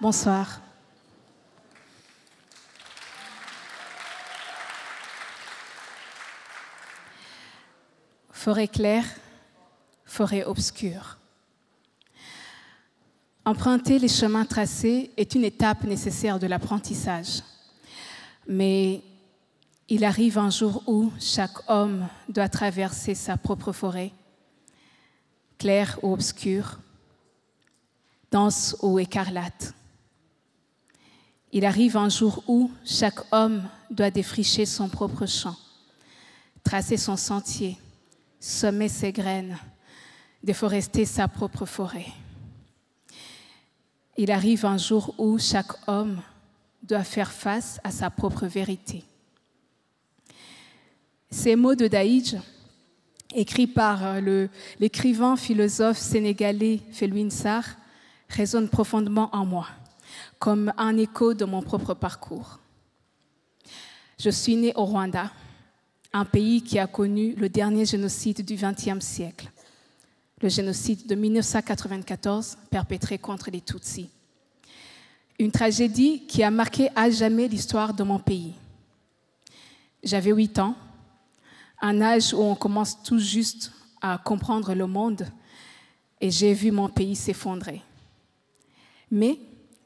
Bonsoir. Forêt claire, forêt obscure. Emprunter les chemins tracés est une étape nécessaire de l'apprentissage. Mais il arrive un jour où chaque homme doit traverser sa propre forêt, claire ou obscure, dense ou écarlate. Il arrive un jour où chaque homme doit défricher son propre champ, tracer son sentier, semer ses graines, déforester sa propre forêt. Il arrive un jour où chaque homme doit faire face à sa propre vérité. Ces mots de Daïdj, écrits par l'écrivain philosophe sénégalais Felwine Sarr, résonnent profondément en moi, comme un écho de mon propre parcours. Je suis née au Rwanda, un pays qui a connu le dernier génocide du XXe siècle, le génocide de 1994 perpétré contre les Tutsis. Une tragédie qui a marqué à jamais l'histoire de mon pays. J'avais 8 ans, un âge où on commence tout juste à comprendre le monde, et j'ai vu mon pays s'effondrer. Mais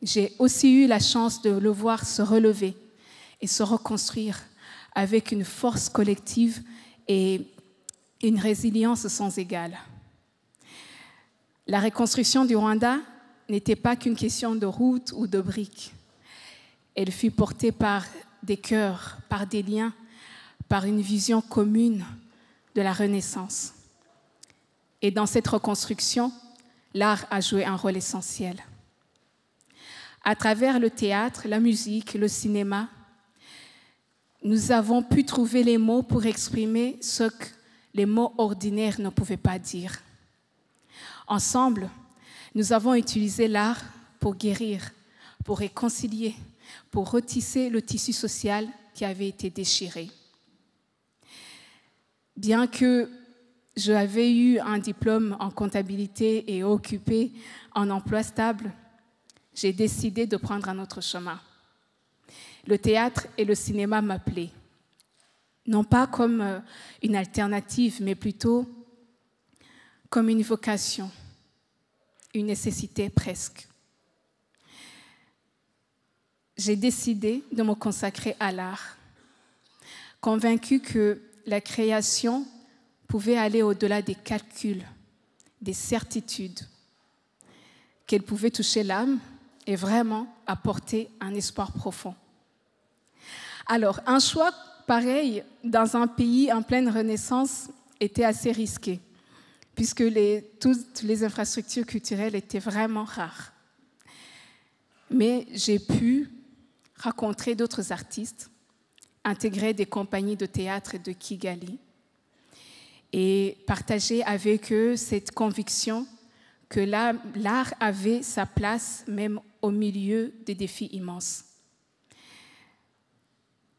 j'ai aussi eu la chance de le voir se relever et se reconstruire avec une force collective et une résilience sans égale. La reconstruction du Rwanda n'était pas qu'une question de route ou de briques. Elle fut portée par des cœurs, par des liens, par une vision commune de la Renaissance. Et dans cette reconstruction, l'art a joué un rôle essentiel. À travers le théâtre, la musique, le cinéma, nous avons pu trouver les mots pour exprimer ce que les mots ordinaires ne pouvaient pas dire. Ensemble, nous avons utilisé l'art pour guérir, pour réconcilier, pour retisser le tissu social qui avait été déchiré. Bien que j'avais eu un diplôme en comptabilité et occupé un emploi stable, j'ai décidé de prendre un autre chemin. Le théâtre et le cinéma m'appelaient, non pas comme une alternative, mais plutôt comme une vocation, une nécessité presque. J'ai décidé de me consacrer à l'art, convaincue que la création pouvait aller au-delà des calculs, des certitudes, qu'elle pouvait toucher l'âme et vraiment apporter un espoir profond. Alors, un choix pareil dans un pays en pleine renaissance était assez risqué, puisque toutes les infrastructures culturelles étaient vraiment rares. Mais j'ai pu rencontrer d'autres artistes, intégrer des compagnies de théâtre de Kigali et partager avec eux cette conviction que l'art avait sa place même au milieu des défis immenses.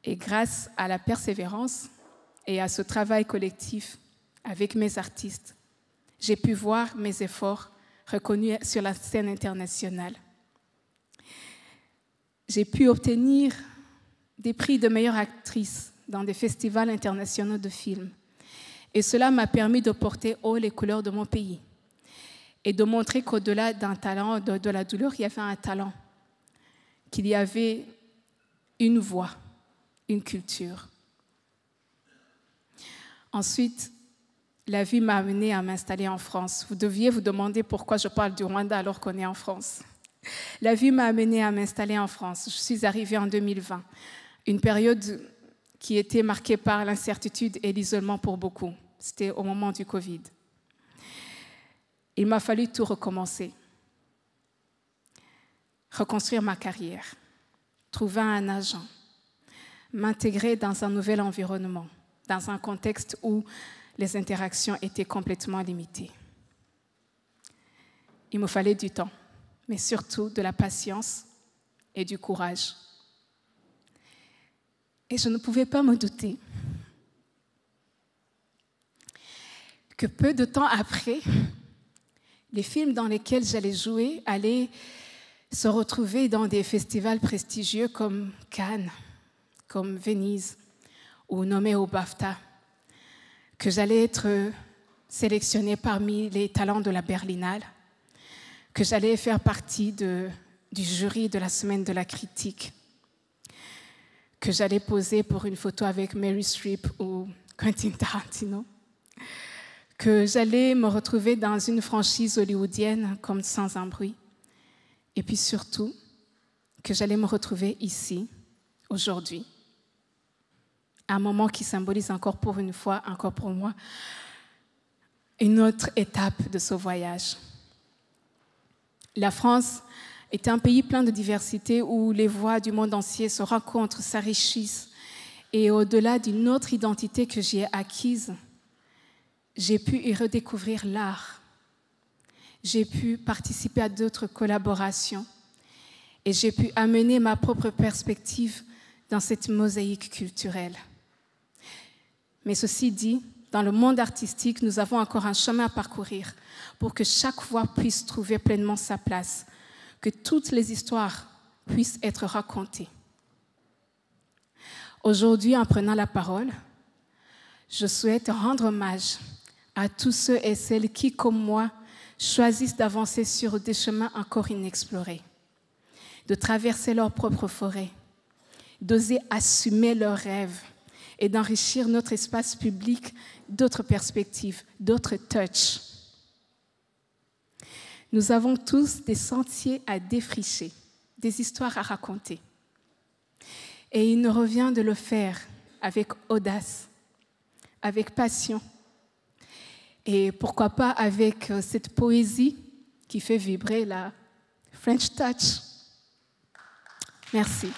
Et grâce à la persévérance et à ce travail collectif avec mes artistes, j'ai pu voir mes efforts reconnus sur la scène internationale. J'ai pu obtenir des prix de meilleure actrice dans des festivals internationaux de films. Et cela m'a permis de porter haut les couleurs de mon pays et de montrer qu'au-delà d'un talent, de la douleur, il y avait un talent, qu'il y avait une voix, une culture. Ensuite, la vie m'a amenée à m'installer en France. Vous deviez vous demander pourquoi je parle du Rwanda alors qu'on est en France. La vie m'a amenée à m'installer en France. Je suis arrivée en 2020, une période qui était marquée par l'incertitude et l'isolement pour beaucoup. C'était au moment du Covid. Il m'a fallu tout recommencer, reconstruire ma carrière, trouver un agent, m'intégrer dans un nouvel environnement, dans un contexte où les interactions étaient complètement limitées. Il me fallait du temps, mais surtout de la patience et du courage. Et je ne pouvais pas me douter que peu de temps après, les films dans lesquels j'allais jouer allaient se retrouver dans des festivals prestigieux comme Cannes, comme Venise ou nommé au BAFTA, que j'allais être sélectionnée parmi les talents de la Berlinale, que j'allais faire partie du jury de la semaine de la critique, que j'allais poser pour une photo avec Meryl Streep ou Quentin Tarantino, que j'allais me retrouver dans une franchise hollywoodienne comme Sans un bruit, et puis surtout que j'allais me retrouver ici, aujourd'hui, un moment qui symbolise encore pour une fois, encore pour moi, une autre étape de ce voyage. La France est un pays plein de diversité où les voix du monde entier se rencontrent, s'enrichissent. Et au-delà d'une autre identité que j'ai acquise, j'ai pu y redécouvrir l'art. J'ai pu participer à d'autres collaborations et j'ai pu amener ma propre perspective dans cette mosaïque culturelle. Mais ceci dit, dans le monde artistique, nous avons encore un chemin à parcourir pour que chaque voix puisse trouver pleinement sa place, que toutes les histoires puissent être racontées. Aujourd'hui, en prenant la parole, je souhaite rendre hommage à tous ceux et celles qui, comme moi, choisissent d'avancer sur des chemins encore inexplorés, de traverser leur propre forêt, d'oser assumer leurs rêves et d'enrichir notre espace public d'autres perspectives, d'autres touchs. Nous avons tous des sentiers à défricher, des histoires à raconter. Et il nous revient de le faire avec audace, avec passion, et pourquoi pas avec cette poésie qui fait vibrer la French Touch. Merci.